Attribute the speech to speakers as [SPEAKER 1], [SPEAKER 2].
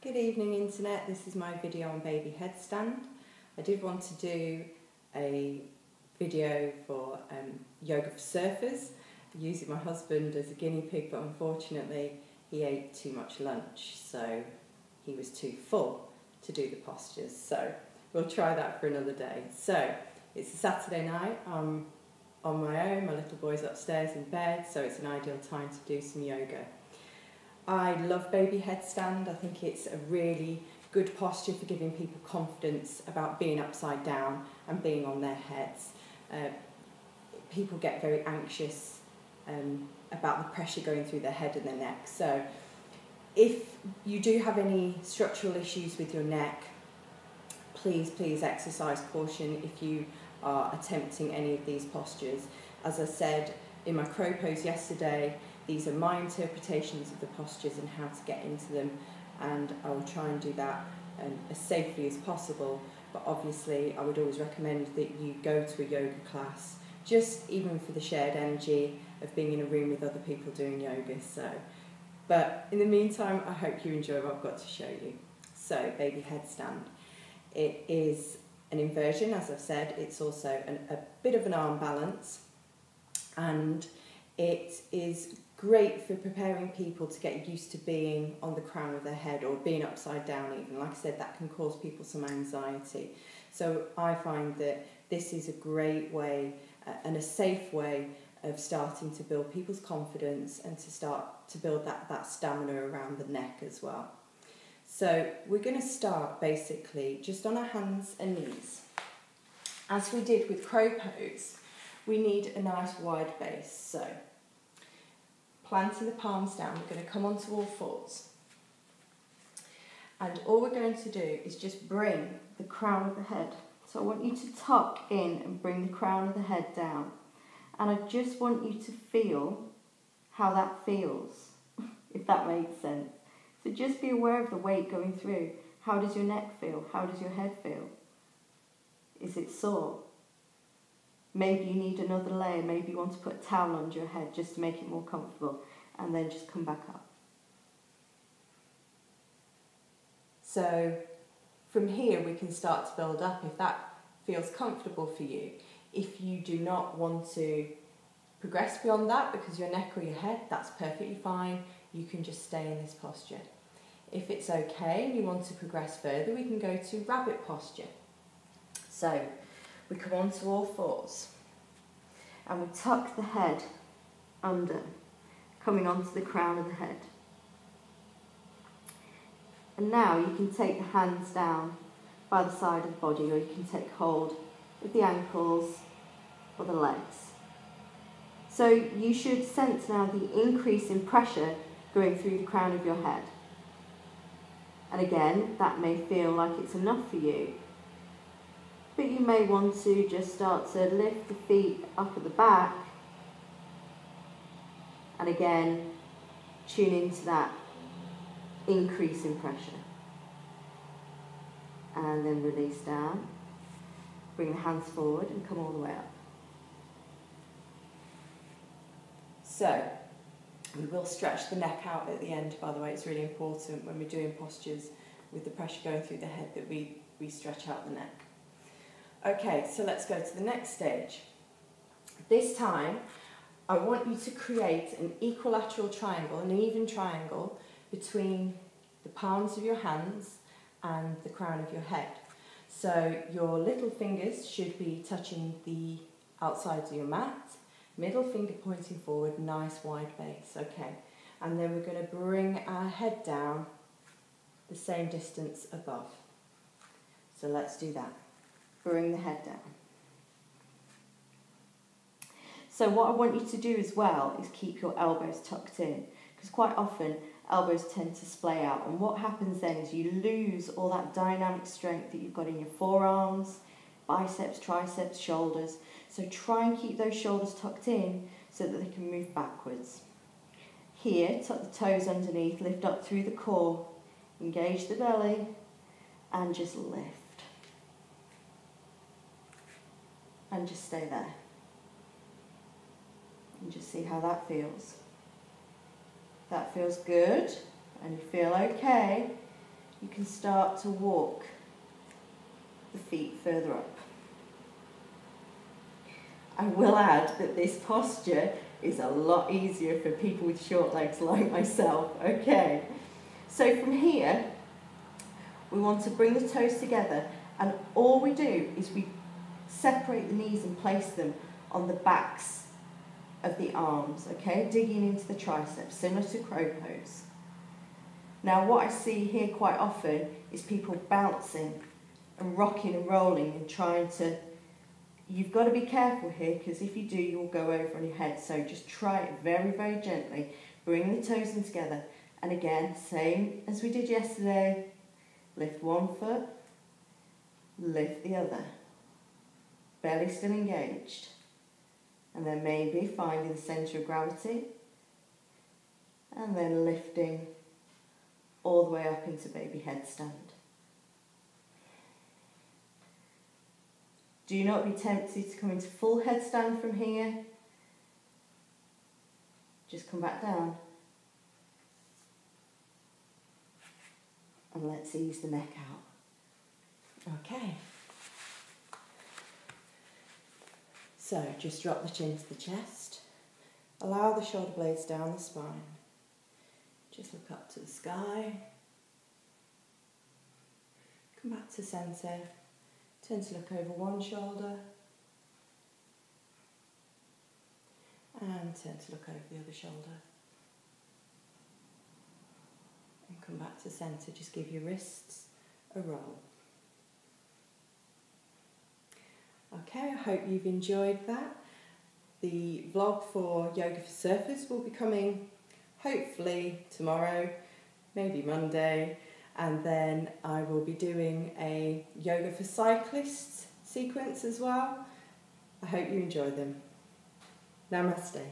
[SPEAKER 1] Good evening internet, this is my video on baby headstand. I did want to do a video for yoga for surfers, using my husband as a guinea pig, but unfortunately he ate too much lunch, so he was too full to do the postures. So we'll try that for another day. So it's a Saturday night, I'm on my own, my little boy's upstairs in bed, so it's an ideal time to do some yoga. I love baby headstand. I think it's a really good posture for giving people confidence about being upside down and being on their heads. People get very anxious about the pressure going through their head and their neck. So if you do have any structural issues with your neck, please exercise caution if you are attempting any of these postures. As I said in my crow pose yesterday, these are my interpretations of the postures and how to get into them, and I will try and do that as safely as possible. But obviously I would always recommend that you go to a yoga class, just even for the shared energy of being in a room with other people doing yoga. But in the meantime, I hope you enjoy what I've got to show you. So, baby headstand. It is an inversion, as I've said. It's also a bit of an arm balance, and it is great for preparing people to get used to being on the crown of their head or being upside down even. Like I said, that can cause people some anxiety. So I find that this is a great way and a safe way of starting to build people's confidence and to start to build that stamina around the neck as well. So we're going to start basically just on our hands and knees. As we did with crow pose, we need a nice wide base. So planting the palms down, we're going to come onto all fours. And all we're going to do is just bring the crown of the head. So I want you to tuck in and bring the crown of the head down. And I just want you to feel how that feels, if that makes sense. So just be aware of the weight going through. How does your neck feel? How does your head feel? Is it sore? Maybe you need another layer, maybe you want to put a towel under your head just to make it more comfortable, and then just come back up. So from here we can start to build up if that feels comfortable for you. If you do not want to progress beyond that because your neck or your head, that's perfectly fine. You can just stay in this posture. If it's okay and you want to progress further, we can go to rabbit posture. So we come onto all fours and we tuck the head under, coming onto the crown of the head. And now you can take the hands down by the side of the body, or you can take hold of the ankles or the legs. So you should sense now the increase in pressure going through the crown of your head. And again, that may feel like it's enough for you, but you may want to just start to lift the feet up at the back, and again tune into that increase in pressure. And then release down, bring the hands forward and come all the way up. So we will stretch the neck out at the end, by the way. It's really important when we're doing postures with the pressure going through the head that we stretch out the neck. Okay, so let's go to the next stage. This time, I want you to create an equilateral triangle, an even triangle, between the palms of your hands and the crown of your head. So your little fingers should be touching the outsides of your mat, middle finger pointing forward, nice wide base, okay. And then we're going to bring our head down the same distance above. So let's do that. Bring the head down. So what I want you to do as well is keep your elbows tucked in, because quite often elbows tend to splay out, and what happens then is you lose all that dynamic strength that you've got in your forearms, biceps, triceps, shoulders. So try and keep those shoulders tucked in so that they can move backwards. Here, tuck the toes underneath, lift up through the core, engage the belly, and just lift. And just stay there. And just see how that feels. That feels good and you feel okay.
[SPEAKER 2] you can start to walk the feet further up. I will add that this posture is a lot easier for people with short legs like myself. Okay, so from here we want to bring the toes together, and all we do is we separate the knees and place them on the backs of the arms, okay, digging into the triceps, similar to crow pose. Now what I see here quite often is people bouncing and rocking and rolling and trying to, you've got to be careful here, because if you do, you'll go over on your head. So just try it very, very gently. Bring the toes in together. And again, same as we did yesterday. Lift one foot, lift the other. Belly still engaged. And then maybe finding the centre of gravity. And then lifting all the way up into baby headstand. Do not be tempted to come into full headstand from here. Just come back down. And let's ease the neck out.
[SPEAKER 1] Okay. So just drop the chin to the chest. Allow the shoulder blades down the spine. Just look up to the sky. Come back to centre. Turn to look over one shoulder. And turn to look over the other shoulder. And come back to centre. Just give your wrists a roll. Okay, I hope you've enjoyed that. The vlog for Yoga for Surfers will be coming hopefully tomorrow, maybe Monday, and then I will be doing a Yoga for Cyclists sequence as well. I hope you enjoy them. Namaste.